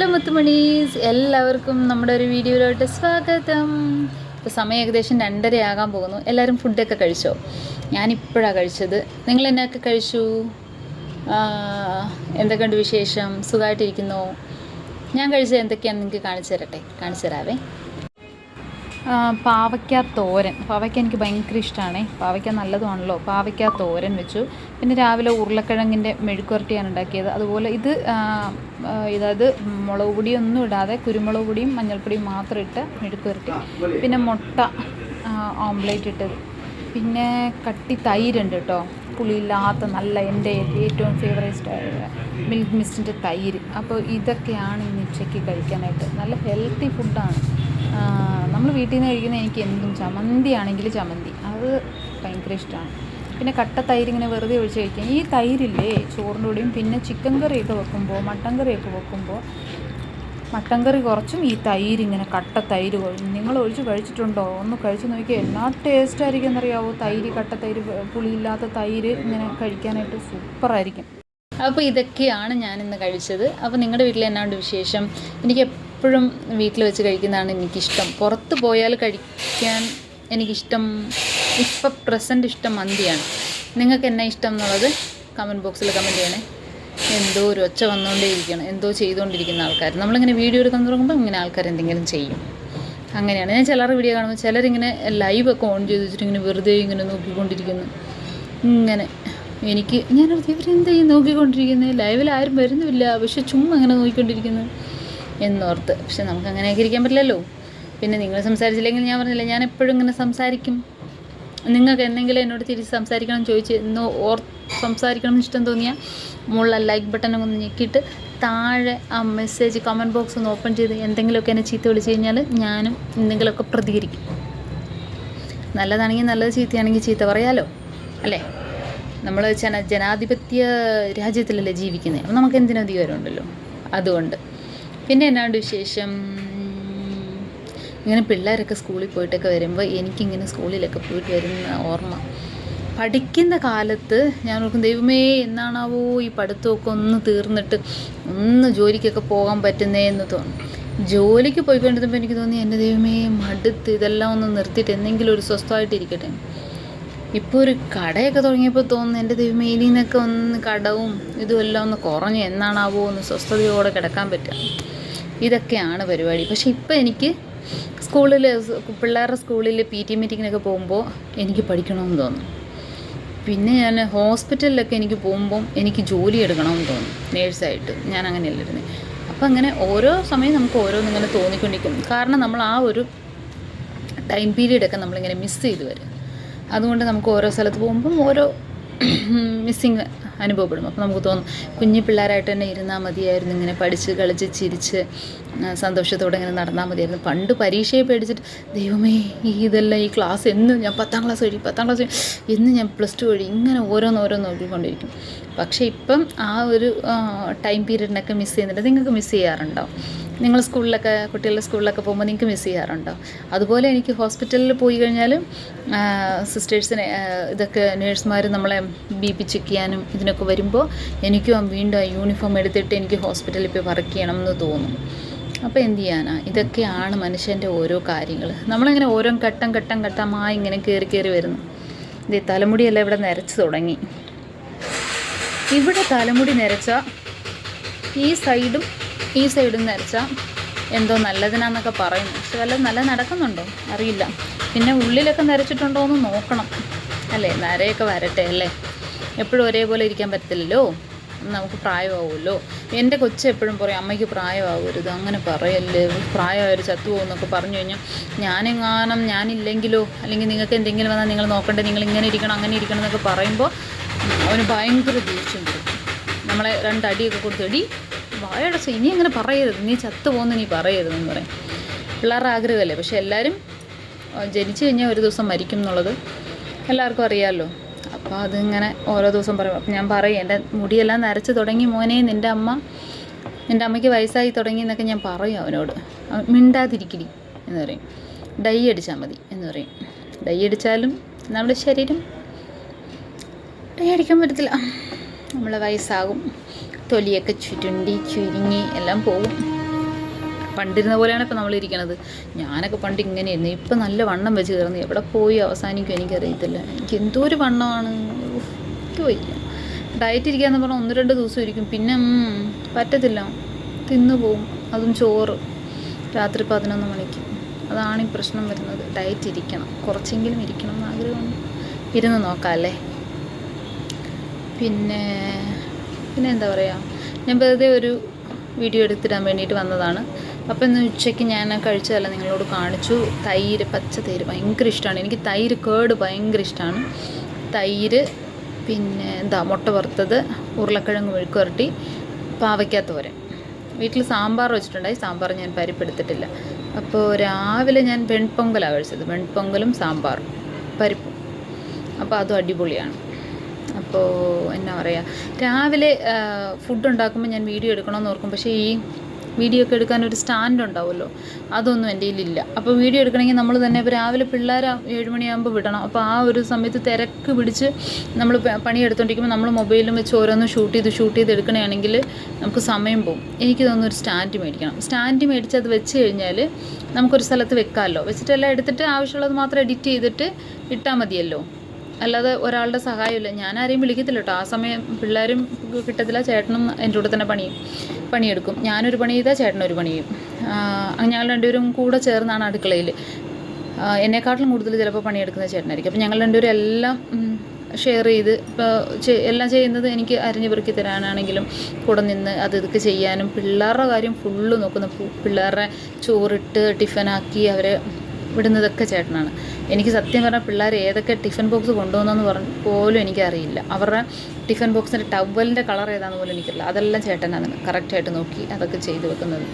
Hello മുത്തുമണീസ്, എല്ലാവർക്കും നമ്മുടെ ഒരു വീഡിയോയിലോട്ട് സ്വാഗതം. ഇപ്പോൾ സമയം ഏകദേശം 2:30 ആകാൻ പോകുന്നു. എല്ലാവരും ഫുഡൊക്കെ കഴിച്ചോ? ഞാനിപ്പോഴാണ് കഴിച്ചത്. നിങ്ങൾ എന്നൊക്കെ കഴിച്ചു? എന്തൊക്കെയുണ്ട് വിശേഷം? സുഖമായിട്ടിരിക്കുന്നോ? ഞാൻ കഴിച്ചത് എന്തൊക്കെയാണെന്ന് നിങ്ങൾക്ക് കാണിച്ചു തരാവേ. പാവയ്ക്ക തോരൻ. പാവയ്ക്ക എനിക്ക് ഭയങ്കര ഇഷ്ടമാണ്. പാവയ്ക്ക നല്ലതുമാണല്ലോ. പാവയ്ക്ക തോരൻ വെച്ചു. പിന്നെ രാവിലെ ഉരുളക്കിഴങ്ങിൻ്റെ മെഴുക്കുവരട്ടിയാണ് ഉണ്ടാക്കിയത്. അതുപോലെ ഇതത് മുളക് പൊടിയൊന്നും ഇടാതെ കുരുമുളക് പൊടിയും മഞ്ഞൾപ്പൊടിയും മാത്രം ഇട്ട് മെഴുക്കുവരട്ടി. പിന്നെ മുട്ട ഓംലേറ്റ് ഇട്ടത്. പിന്നെ കട്ടി തൈരുണ്ട് കേട്ടോ, പുളിയില്ലാത്ത നല്ല എൻ്റെ ഏറ്റവും ഫേവറേറ്റ് മിൽക്ക് മിസ്റ്റിൻ്റെ തൈര്. അപ്പോൾ ഇതൊക്കെയാണ് ഇന്ന് ഉച്ചയ്ക്ക് കഴിക്കാനായിട്ട്. നല്ല ഹെൽത്തി ഫുഡാണ്. നമ്മൾ വീട്ടിൽ നിന്ന് കഴിക്കുന്ന എനിക്ക് എന്തും ചമ്മന്തി ആണെങ്കിൽ ചമ്മന്തി അത് ഭയങ്കര ഇഷ്ടമാണ്. പിന്നെ കട്ട തൈര് ഇങ്ങനെ വെറുതെ ഒഴിച്ച് കഴിക്കാൻ. ഈ തൈരില്ലേ ചോറിൻ്റെ കൂടെയും പിന്നെ ചിക്കൻ കറിയൊക്കെ വെക്കുമ്പോൾ മട്ടൻ കറിയൊക്കെ വെക്കുമ്പോൾ മട്ടൻ കറി കുറച്ചും ഈ തൈര് ഇങ്ങനെ കട്ട തൈര് നിങ്ങൾ ഒഴിച്ച് കഴിച്ചിട്ടുണ്ടോ? ഒന്ന് കഴിച്ച് നോക്കിയാൽ എന്നാ ടേസ്റ്റ് ആയിരിക്കും എന്നറിയാവോ. തൈര്, കട്ട തൈര്, പുളിയില്ലാത്ത തൈര് ഇങ്ങനെ കഴിക്കാനായിട്ട് സൂപ്പറായിരിക്കും. അപ്പോൾ ഇതൊക്കെയാണ് ഞാനിന്ന് കഴിച്ചത്. അപ്പോൾ നിങ്ങളുടെ വീട്ടിൽ എന്നാണ്ട് വിശേഷം? എനിക്ക് എപ്പോഴും വീട്ടിൽ വെച്ച് കഴിക്കുന്നതാണ് എനിക്കിഷ്ടം. പുറത്ത് പോയാൽ കഴിക്കാൻ എനിക്കിഷ്ടം ഇപ്പം പ്രസൻറ്റ് ഇഷ്ടം മന്തിയാണ്. നിങ്ങൾക്ക് എന്നാ ഇഷ്ടം എന്നുള്ളത് കമൻറ്റ് ബോക്സിൽ കമൻറ്റ് ചെയ്യണേ. എന്തോ ഒരു ഒച്ച വന്നുകൊണ്ടേയിരിക്കണം, എന്തോ ചെയ്തുകൊണ്ടിരിക്കുന്ന ആൾക്കാർ. നമ്മളിങ്ങനെ വീഡിയോ എടുക്കാൻ തുടങ്ങുമ്പോൾ ഇങ്ങനെ ആൾക്കാർ എന്തെങ്കിലും ചെയ്യും. അങ്ങനെയാണ്. ഞാൻ ചിലർ വീഡിയോ കാണുമ്പോൾ ചിലരിങ്ങനെ ലൈവൊക്കെ ഓൺ ചെയ്ത് വെച്ചിട്ട് ഇങ്ങനെ വെറുതെ ഇങ്ങനെ നോക്കിക്കൊണ്ടിരിക്കുന്നു. ഇങ്ങനെ ഞാനൊരു ഇവരെന്താ ഈ നോക്കിക്കൊണ്ടിരിക്കുന്നത്? ലൈവിൽ ആരും വരുന്നുമില്ല, പക്ഷെ ചുമ്മാ അങ്ങനെ നോക്കിക്കൊണ്ടിരിക്കുന്നു എന്നോർത്ത്. പക്ഷെ നമുക്ക് അങ്ങനെയൊക്കെ ഇരിക്കാൻ പറ്റില്ലല്ലോ. പിന്നെ നിങ്ങൾ സംസാരിച്ചില്ലെങ്കിൽ ഞാൻ പറഞ്ഞില്ല, ഞാൻ എപ്പോഴും ഇങ്ങനെ സംസാരിക്കും. നിങ്ങൾക്ക് എന്തെങ്കിലും എന്നോട് തിരിച്ച് സംസാരിക്കണം ചോദിച്ച് സംസാരിക്കണം എന്ന് ഇഷ്ടം തോന്നിയാൽ മുകളിൽ ലൈക്ക് ബട്ടൺ ഒന്ന് ഞെക്കിയിട്ട് താഴെ ആ മെസ്സേജ് കമൻറ്റ് ബോക്സ് ഒന്ന് ഓപ്പൺ ചെയ്ത് എന്തെങ്കിലുമൊക്കെ എന്നെ ചീത്ത വിളിച്ച് കഴിഞ്ഞാൽ ഞാനും എന്തെങ്കിലുമൊക്കെ പ്രതികരിക്കും. നല്ലതാണെങ്കിൽ നല്ലത്, ചീത്തയാണെങ്കിൽ ചീത്ത പറയാലോ, അല്ലേ? നമ്മൾ ജനാധിപത്യ രാജ്യത്തിലല്ലേ ജീവിക്കുന്നത്. അപ്പോൾ നമുക്ക് എന്തിനും അധികാരമുണ്ടല്ലോ. അതുകൊണ്ട് പിന്നെ എന്നാണ്ട് വിശേഷം? ഇങ്ങനെ പിള്ളേരൊക്കെ സ്കൂളിൽ പോയിട്ടൊക്കെ വരുമ്പോൾ എനിക്കിങ്ങനെ സ്കൂളിലൊക്കെ പോയിട്ട് വരുന്ന ഓർമ്മ. പഠിക്കുന്ന കാലത്ത് ഞാൻ ഓർക്കും, ദൈവമേ എന്നാണാവോ ഈ പഠിത്തമൊക്കെ ഒന്ന് തീർന്നിട്ട് ഒന്ന് ജോലിക്കൊക്കെ പോകാൻ പറ്റുന്നേ എന്ന് തോന്നും. ജോലിക്ക് പോയിക്കൊണ്ടിരുന്നപ്പോൾ എനിക്ക് തോന്നി, എൻ്റെ ദൈവമേ മടുത്ത്, ഇതെല്ലാം ഒന്ന് നിർത്തിയിട്ട് എന്തെങ്കിലും ഒരു സ്വസ്ഥമായിട്ടിരിക്കട്ടെ. ഇപ്പോൾ ഒരു കടയൊക്കെ തുടങ്ങിയപ്പോൾ തോന്നുന്നു, എൻ്റെ ദൈവമേ ഇനി നിന്നൊക്കെ ഒന്ന് കടവും ഇതുമെല്ലാം ഒന്ന് കുറഞ്ഞ് എന്നാണാവോ ഒന്ന് സ്വസ്ഥതയോടെ കിടക്കാൻ പറ്റുക. ഇതൊക്കെയാണ് പരിപാടി. പക്ഷേ ഇപ്പം എനിക്ക് പിള്ളേരുടെ സ്കൂളിൽ PT മീറ്റിങ്ങിനൊക്കെ പോകുമ്പോൾ എനിക്ക് പഠിക്കണമെന്ന് തോന്നും. പിന്നെ ഞാൻ ഹോസ്പിറ്റലിലൊക്കെ എനിക്ക് പോകുമ്പം എനിക്ക് ജോലി എടുക്കണമെന്ന് തോന്നും. നേഴ്സായിട്ട് ഞാൻ അങ്ങനെയല്ലായിരുന്നു. അപ്പം അങ്ങനെ ഓരോ സമയം നമുക്ക് ഓരോന്നിങ്ങനെ തോന്നിക്കൊണ്ടിരിക്കും. കാരണം നമ്മൾ ആ ഒരു ടൈം പീരീഡൊക്കെ നമ്മളിങ്ങനെ മിസ് ചെയ്ത് വരും. അതുകൊണ്ട് നമുക്ക് ഓരോ സ്ഥലത്ത് പോകുമ്പം ഓരോ മിസ്സിങ് അനുഭവപ്പെടും. അപ്പോൾ നമുക്ക് തോന്നും, കുഞ്ഞു പിള്ളേരായിട്ട് തന്നെ ഇരുന്നാൽ മതിയായിരുന്നു, ഇങ്ങനെ പഠിച്ച് കളിച്ച് ചിരിച്ച് സന്തോഷത്തോടെ ഇങ്ങനെ നടന്നാൽ മതിയായിരുന്നു. പണ്ട് പരീക്ഷയെ പേടിച്ചിട്ട് ദൈവമേ ഇതെല്ലാം ഈ ക്ലാസ് എന്ന് ഞാൻ 10ാം ക്ലാസ് എന്ന് ഞാൻ +2 വഴി ഇങ്ങനെ ഓരോന്ന് നോക്കിക്കൊണ്ടിരിക്കും. പക്ഷേ ഇപ്പം ആ ഒരു ടൈം പീരീഡിനൊക്കെ മിസ് ചെയ്യുന്നുണ്ട്. നിങ്ങൾക്ക് മിസ് ചെയ്യാറുണ്ടോ? നിങ്ങൾ കുട്ടികളുടെ സ്കൂളിലൊക്കെ പോകുമ്പോൾ നിങ്ങൾക്ക് മിസ് ചെയ്യാറുണ്ടോ? അതുപോലെ എനിക്ക് ഹോസ്പിറ്റലിൽ പോയി കഴിഞ്ഞാൽ സിസ്റ്റേഴ്സിനെ ഇതൊക്കെ നേഴ്സുമാർ നമ്മളെ BP ചെക്ക് ചെയ്യാനും ഇതിനൊക്കെ വരുമ്പോൾ എനിക്കും വീണ്ടും ആ യൂണിഫോം എടുത്തിട്ട് എനിക്ക് ഹോസ്പിറ്റലിൽ പോയി വർക്ക് ചെയ്യണം എന്ന് തോന്നും. അപ്പോൾ എന്ത് ചെയ്യാനാ? ഇതൊക്കെയാണ് മനുഷ്യൻ്റെ ഓരോ കാര്യങ്ങൾ. നമ്മളിങ്ങനെ ഓരോ ഘട്ടമായി ഇങ്ങനെ കയറി വരുന്നു. ഇത് തലമുടിയെല്ലാം ഇവിടെ നരച്ച് തുടങ്ങി. ഇവിടെ തലമുടി നരച്ചാൽ ഈ സൈഡും നരച്ചാൽ എന്തോ നല്ലതിനാന്നൊക്കെ പറയുന്നു. പക്ഷെ വല്ലതും നല്ല നടക്കുന്നുണ്ടോ അറിയില്ല. പിന്നെ ഉള്ളിലൊക്കെ നരച്ചിട്ടുണ്ടോ എന്ന് നോക്കണം, അല്ലേ? നരയൊക്കെ വരട്ടെ, അല്ലേ? എപ്പോഴും ഒരേപോലെ ഇരിക്കാൻ പറ്റില്ലല്ലോ, നമുക്ക് പ്രായമാവുമല്ലോ. എൻ്റെ കൊച്ചു എപ്പോഴും പറയും, അമ്മയ്ക്ക് പ്രായമാവരുത്, അങ്ങനെ പറയല്ലേ, പ്രായമായൊരു ചത്തുപോകുന്നൊക്കെ പറഞ്ഞു കഴിഞ്ഞാൽ ഞാനില്ലെങ്കിലോ, അല്ലെങ്കിൽ നിങ്ങൾക്ക് എന്തെങ്കിലും വന്നാൽ നിങ്ങൾ നോക്കണ്ടേ, നിങ്ങൾ ഇങ്ങനെ ഇരിക്കണം അങ്ങനെ ഇരിക്കണം എന്നൊക്കെ പറയുമ്പോൾ അവന് ഭയങ്കര ദേഷ്യം വരും. നമ്മളെ 2 അടിയൊക്കെ കൊടുത്ത്, വായടച്ച ഇനി അങ്ങനെ പറയരുത്, നീ ചത്തുപോകുന്ന നീ പറയരുതെന്ന് പറയും. പിള്ളേരുടെ ആഗ്രഹമല്ലേ. പക്ഷെ എല്ലാവരും ജനിച്ചു കഴിഞ്ഞാൽ ഒരു ദിവസം മരിക്കും എന്നുള്ളത് എല്ലാവർക്കും അറിയാമല്ലോ. അപ്പോൾ അതിങ്ങനെ ഓരോ ദിവസം പറയും. അപ്പം ഞാൻ പറയും, എൻ്റെ മുടിയെല്ലാം നരച്ച് തുടങ്ങി മോനെ, നിൻ്റെ അമ്മയ്ക്ക് വയസ്സായി തുടങ്ങി എന്നൊക്കെ ഞാൻ പറയും അവനോട്. മിണ്ടാതിരിക്കടി എന്ന് പറയും. ഡൈ അടിച്ചാൽ മതി എന്ന് പറയും. ഡൈ അടിച്ചാലും നമ്മുടെ ശരീരം ഡൈ അടിക്കാൻ പറ്റത്തില്ല, നമ്മളെ വയസ്സാകും, തൊലിയൊക്കെ ചുരുങ്ങി എല്ലാം പോകും. പണ്ടിരുന്ന പോലെയാണ് ഇപ്പം നമ്മളിരിക്കണത്. ഞാനൊക്കെ പണ്ട് ഇങ്ങനെയായിരുന്നു. ഇപ്പം നല്ല വണ്ണം വെച്ച് കയറുന്നു. എവിടെ പോയി അവസാനിക്കും എനിക്കറിയത്തില്ല. എനിക്ക് എന്തോ ഒരു വണ്ണമാണ്. എനിക്ക് വയ്യ. ഡയറ്റ് ഇരിക്കാന്ന് പറഞ്ഞാൽ 1-2 ദിവസം ഇരിക്കും, പിന്നെ പറ്റത്തില്ല, തിന്നു പോവും. അതും ചോറ് രാത്രി 11 മണിക്ക്. അതാണ് ഈ പ്രശ്നം വരുന്നത്. ഡയറ്റ് ഇരിക്കണം, കുറച്ചെങ്കിലും ഇരിക്കണം എന്ന് ആഗ്രഹമുണ്ട്. ഇരുന്ന് നോക്കാം അല്ലേ. പിന്നെ എന്താ പറയുക, ഞാൻ വെറുതെ ഒരു വീഡിയോ എടുത്തിടാൻ വേണ്ടിയിട്ട് വന്നതാണ്. അപ്പോൾ ഇന്ന് ഉച്ചയ്ക്ക് ഞാൻ കഴിച്ചതല്ല നിങ്ങളോട് കാണിച്ചു. തൈര്, പച്ച തൈര് ഭയങ്കര ഇഷ്ടമാണ് എനിക്ക്. തൈര് കേട് ഭയങ്കര ഇഷ്ടമാണ്. തൈര്, പിന്നെ മുട്ട വറുത്തത്, ഉരുളക്കിഴങ്ങ് മെഴുക്കുവരട്ടി, പാവയ്ക്ക തോരൻ. വീട്ടിൽ സാമ്പാർ വെച്ചിട്ടുണ്ടായി. സാമ്പാർ ഞാൻ പരിപ്പെടുത്തിട്ടില്ല. അപ്പോൾ രാവിലെ ഞാൻ വെൺപൊങ്കലാണ് കഴിച്ചത്. വെൺപൊങ്കലും സാമ്പാറും പരിപ്പും. അപ്പോൾ അതും അടിപൊളിയാണ്. അപ്പോൾ എന്നാ പറയുക, രാവിലെ ഫുഡ് ഉണ്ടാക്കുമ്പോൾ ഞാൻ വീഡിയോ എടുക്കണമെന്ന് ഓർക്കും. പക്ഷേ ഈ വീഡിയോ ഒക്കെ എടുക്കാൻ ഒരു സ്റ്റാൻഡ് ഉണ്ടാവുമല്ലോ, അതൊന്നും എൻ്റെ കയ്യിലില്ല. അപ്പോൾ വീഡിയോ എടുക്കണമെങ്കിൽ നമ്മൾ തന്നെ ഇപ്പോൾ രാവിലെ പിള്ളേർ 7 മണിയാകുമ്പോൾ വിടണം. അപ്പോൾ ആ ഒരു സമയത്ത് തിരക്ക് പിടിച്ച് നമ്മൾ പണിയെടുത്തോണ്ടിരിക്കുമ്പോൾ നമ്മൾ മൊബൈലും വെച്ച് ഓരോന്നും ഷൂട്ട് ചെയ്ത് എടുക്കണമെങ്കിൽ നമുക്ക് സമയം പോകും. എനിക്ക് തോന്നുന്നു ഒരു സ്റ്റാൻഡ് മേടിക്കണം. സ്റ്റാൻഡ് മേടിച്ച് അത് വെച്ച് കഴിഞ്ഞാൽ നമുക്കൊരു സ്ഥലത്ത് വെക്കാമല്ലോ. വെച്ചിട്ടെല്ലാം എടുത്തിട്ട് ആവശ്യമുള്ളത് മാത്രം എഡിറ്റ് ചെയ്തിട്ട് ഇട്ടാൽ മതിയല്ലോ. അല്ലാതെ ഒരാളുടെ സഹായമില്ല. ഞാൻ ആരെയും വിളിക്കത്തില്ല കേട്ടോ. ആ സമയം പിള്ളേരും കിട്ടത്തില്ല. ചേട്ടനും എൻ്റെ കൂടെ തന്നെ പണിയെടുക്കും. ഞാനൊരു പണി ചെയ്താൽ ചേട്ടനൊരു പണി ചെയ്യും. ഞങ്ങൾ രണ്ടുപേരും കൂടെ ചേർന്നാണ് അടുക്കളയിൽ. എന്നെക്കാട്ടിലും കൂടുതൽ ചിലപ്പോൾ പണിയെടുക്കുന്നത് ചേട്ടനായിരിക്കും. അപ്പോൾ ഞങ്ങൾ രണ്ടുപേരും എല്ലാം ഷെയർ ചെയ്ത് ഇപ്പോൾ എല്ലാം ചെയ്യുന്നത്. എനിക്ക് അരിഞ്ഞ് പെറുക്കി തരാനാണെങ്കിലും കൂടെ നിന്ന് ഇതൊക്കെ ചെയ്യാനും, പിള്ളേരുടെ കാര്യം ഫുള്ള് നോക്കുന്ന, പിള്ളേരുടെ ചോറിട്ട് ടിഫിനാക്കി അവരെ വിടുന്നതൊക്കെ ചേട്ടനാണ്. എനിക്ക് സത്യം പറഞ്ഞാൽ പിള്ളേർ ഏതൊക്കെ ടിഫിൻ ബോക്സ് കൊണ്ടുവന്നെന്ന് പോലും എനിക്കറിയില്ല. അവരുടെ ടിഫിൻ ബോക്സിൻ്റെ ടവലിൻ്റെ കളർ ഏതാണെന്ന് പോലും എനിക്കറിയില്ല. അതെല്ലാം ചേട്ടനാണ് കറക്റ്റായിട്ട് നോക്കി അതൊക്കെ ചെയ്ത് വെക്കുന്നത്.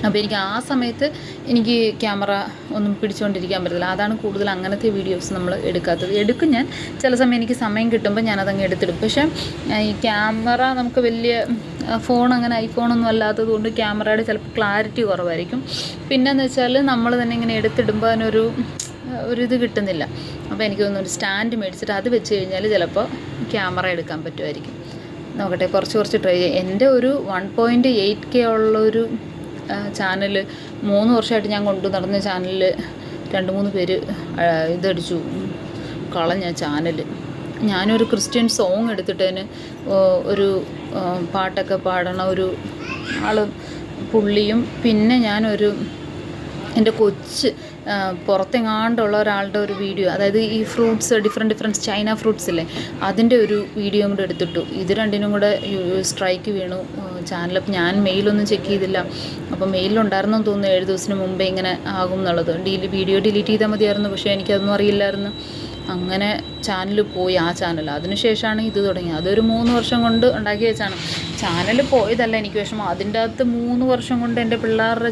അപ്പോൾ എനിക്ക് ആ സമയത്ത് എനിക്ക് ക്യാമറ ഒന്നും പിടിച്ചുകൊണ്ടിരിക്കാൻ പറ്റില്ല. അതാണ് കൂടുതൽ അങ്ങനത്തെ വീഡിയോസ് നമ്മൾ എടുക്കാത്തത്. എടുക്കും ഞാൻ ചില സമയം, എനിക്ക് സമയം കിട്ടുമ്പോൾ ഞാനതങ്ങ് എടുത്തിടും. പക്ഷേ ഈ ക്യാമറ നമുക്ക് വലിയ ഫോൺ അങ്ങനെ ഐഫോണൊന്നും അല്ലാത്തത് കൊണ്ട് ക്യാമറയുടെ ചിലപ്പോൾ ക്ലാരിറ്റി കുറവായിരിക്കും. പിന്നെയെന്ന് വെച്ചാൽ നമ്മൾ തന്നെ ഇങ്ങനെ എടുത്തിടുമ്പോൾ ഒരിത് കിട്ടുന്നില്ല. അപ്പോൾ എനിക്ക് തോന്നുന്നു ഒരു സ്റ്റാൻഡ് മേടിച്ചിട്ട് അത് വെച്ച് കഴിഞ്ഞാൽ ചിലപ്പോൾ ക്യാമറ എടുക്കാൻ പറ്റുമായിരിക്കും. നോക്കട്ടെ, കുറച്ച് ട്രൈ ചെയ്യാം. എൻ്റെ ഒരു 1.8K ഉള്ളൊരു ചാനൽ 3 വർഷമായിട്ട് ഞാൻ കൊണ്ടു നടന്ന ചാനലിൽ 2-3 പേര് ഇതടിച്ചു കളഞ്ഞ ചാനൽ. ഞാനൊരു ക്രിസ്ത്യൻ സോങ് എടുത്തിട്ടതിന് ഒരു പാട്ടൊക്കെ പാടണ ഒരു ആൾ പുള്ളിയും, പിന്നെ ഞാനൊരു എൻ്റെ കൊച്ച് പുറത്തെങ്ങാണ്ടുള്ള ഒരാളുടെ ഒരു വീഡിയോ, അതായത് ഈ ഫ്രൂട്ട്സ് ഡിഫറെൻറ്റ് ചൈന ഫ്രൂട്ട്സ് ഇല്ലേ, അതിൻ്റെ ഒരു വീഡിയോ കൂടെ എടുത്തിട്ടു. ഇത് രണ്ടിനും കൂടെ സ്ട്രൈക്ക് വീണു ചാനൽ. അപ്പം ഞാൻ മെയിലൊന്നും ചെക്ക് ചെയ്തില്ല. അപ്പോൾ മെയിലുണ്ടായിരുന്നെന്ന് തോന്നുന്നു 7 ദിവസത്തിന് മുമ്പേ ഇങ്ങനെ ആകും എന്നുള്ളത്. വീഡിയോ ഡിലീറ്റ് ചെയ്താൽ മതിയായിരുന്നു. പക്ഷേ എനിക്കതൊന്നും അറിയില്ലായിരുന്നു. അങ്ങനെ ചാനൽ പോയി, ആ ചാനൽ. അതിനുശേഷമാണ് ഇത് തുടങ്ങിയത്. അതൊരു 3 വർഷം കൊണ്ട് ഉണ്ടാക്കി വെച്ചാണ്. ചാനൽ പോയതല്ല എനിക്ക് വിഷമം. അതിൻ്റെ അകത്ത് 3 വർഷം കൊണ്ട് എൻ്റെ പിള്ളേരുടെ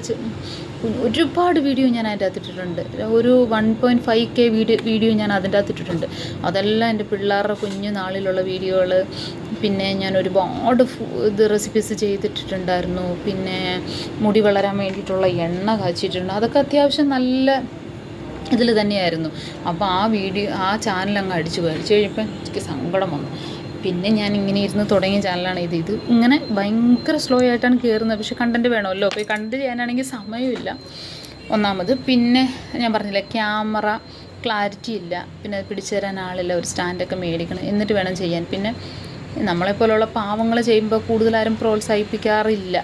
ഒരുപാട് വീഡിയോ ഞാൻ അതിൻ്റെ അകത്ത് ഇട്ടിട്ടുണ്ട്. ഒരു 1.5K വീഡിയോ ഞാൻ അതിൻ്റെ അകത്ത് ഇട്ടിട്ടുണ്ട്. അതെല്ലാം എൻ്റെ പിള്ളേരുടെ കുഞ്ഞു നാളിലുള്ള വീഡിയോകൾ. പിന്നെ ഞാൻ ഒരുപാട് റെസിപ്പീസ് ചെയ്തിട്ടിട്ടുണ്ടായിരുന്നു. പിന്നെ മുടി വളരാൻ വേണ്ടിയിട്ടുള്ള എണ്ണ കാച്ചിട്ടുണ്ട്. അതൊക്കെ അത്യാവശ്യം നല്ല ഇതിൽ തന്നെയായിരുന്നു. അപ്പോൾ ആ ചാനൽ അങ്ങ് അടിച്ചു കഴിഞ്ഞപ്പോൾ എനിക്ക് സങ്കടം വന്നു. പിന്നെ ഞാൻ ഇങ്ങനെ ഇരുന്ന് തുടങ്ങിയ ചാനലാണ് ഇത് ഇങ്ങനെ ഭയങ്കര സ്ലോ ആയിട്ടാണ് കയറുന്നത്. പക്ഷേ കണ്ടൻറ്റ് വേണമല്ലോ. അപ്പോൾ ഈ കണ്ടൻറ്റ് ചെയ്യാനാണെങ്കിൽ സമയമില്ല ഒന്നാമത്. പിന്നെ ഞാൻ പറഞ്ഞില്ല, ക്യാമറ ക്ലാരിറ്റി ഇല്ല. പിന്നെ അത് പിടിച്ചു തരാൻ ആളില്ല. ഒരു സ്റ്റാൻഡൊക്കെ മേടിക്കണം, എന്നിട്ട് വേണം ചെയ്യാൻ. പിന്നെ നമ്മളെപ്പോലുള്ള പാവങ്ങൾ ചെയ്യുമ്പോൾ കൂടുതലാരും പ്രോത്സാഹിപ്പിക്കാറില്ല.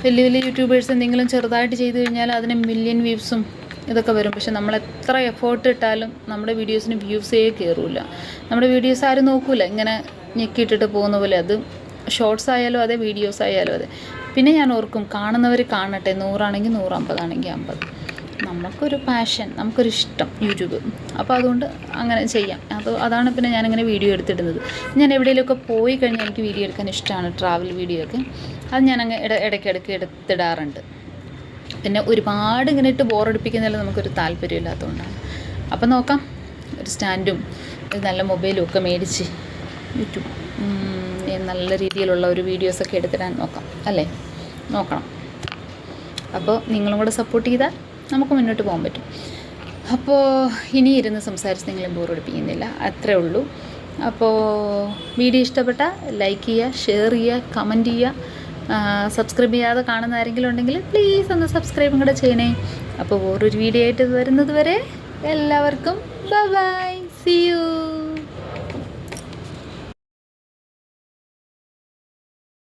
വലിയ യൂട്യൂബേഴ്സ് എന്തെങ്കിലും ചെറുതായിട്ട് ചെയ്ത് കഴിഞ്ഞാൽ അതിന് മില്യൺ വ്യൂസും ഇതൊക്കെ വരും. പക്ഷെ നമ്മൾ എത്ര എഫേർട്ട് ഇട്ടാലും നമ്മുടെ വീഡിയോസിന് വ്യൂസേ കയറില്ല. നമ്മുടെ വീഡിയോസ് ആരും നോക്കില്ല, ഇങ്ങനെ ഞെക്കിയിട്ടിട്ട് പോകുന്ന പോലെ. അത് ഷോർട്സ് ആയാലും അതെ, വീഡിയോസ് ആയാലും അതെ. പിന്നെ ഞാൻ ഓർക്കും, കാണുന്നവർ കാണട്ടെ, 100 ആണെങ്കിൽ 100, 50 ആണെങ്കിൽ 50. നമുക്കൊരു പാഷൻ, നമുക്കൊരു ഇഷ്ടം യൂട്യൂബ്. അപ്പോൾ അതുകൊണ്ട് അങ്ങനെ ചെയ്യാം. അതാണ് പിന്നെ ഞാനിങ്ങനെ വീഡിയോ എടുത്തിടുന്നത്. ഞാൻ എവിടെയെങ്കിലുമൊക്കെ പോയി കഴിഞ്ഞാൽ എനിക്ക് വീഡിയോ എടുക്കാൻ ഇഷ്ടമാണ്, ട്രാവൽ വീഡിയോ ഒക്കെ. അത് ഞാനങ്ങ് ഇടയ്ക്കിടയ്ക്ക് എടുത്തിടാറുണ്ട്. പിന്നെ ഒരുപാട് ഇങ്ങനെ ഇട്ട് ബോറടിപ്പിക്കുന്നതിൽ നമുക്കൊരു താല്പര്യമില്ലാത്തതുകൊണ്ടാണ്. അപ്പം നോക്കാം, ഒരു സ്റ്റാൻഡും ഒരു നല്ല മൊബൈലും ഒക്കെ മേടിച്ച് യൂട്യൂബ് നല്ല രീതിയിലുള്ള ഒരു വീഡിയോസൊക്കെ എടുത്തിടാൻ നോക്കാം അല്ലേ, നോക്കണം. അപ്പോൾ നിങ്ങളും കൂടെ സപ്പോർട്ട് ചെയ്താൽ നമുക്ക് മുന്നോട്ട് പോകാൻ പറ്റും. അപ്പോൾ ഇനി ഇരുന്ന് സംസാരിച്ച് നിങ്ങളെ ബോറടിപ്പിക്കുന്നില്ല, അത്രേ ഉള്ളൂ. അപ്പോൾ വീഡിയോ ഇഷ്ടപ്പെട്ടാൽ ലൈക്ക് ചെയ്യുക, ഷെയർ ചെയ്യുക, കമൻറ്റ് ചെയ്യുക. സബ്സ്ക്രൈബ് ചെയ്യാതെ കാണുന്ന ആരെങ്കിലും ഉണ്ടെങ്കിൽ പ്ലീസ് ഒന്ന് സബ്സ്ക്രൈബും കൂടെ ചെയ്യണേ. അപ്പോൾ വേറൊരു വീഡിയോ ആയിട്ട് വരുന്നത് വരെ എല്ലാവർക്കും ബൈ ബൈ, സീ യു.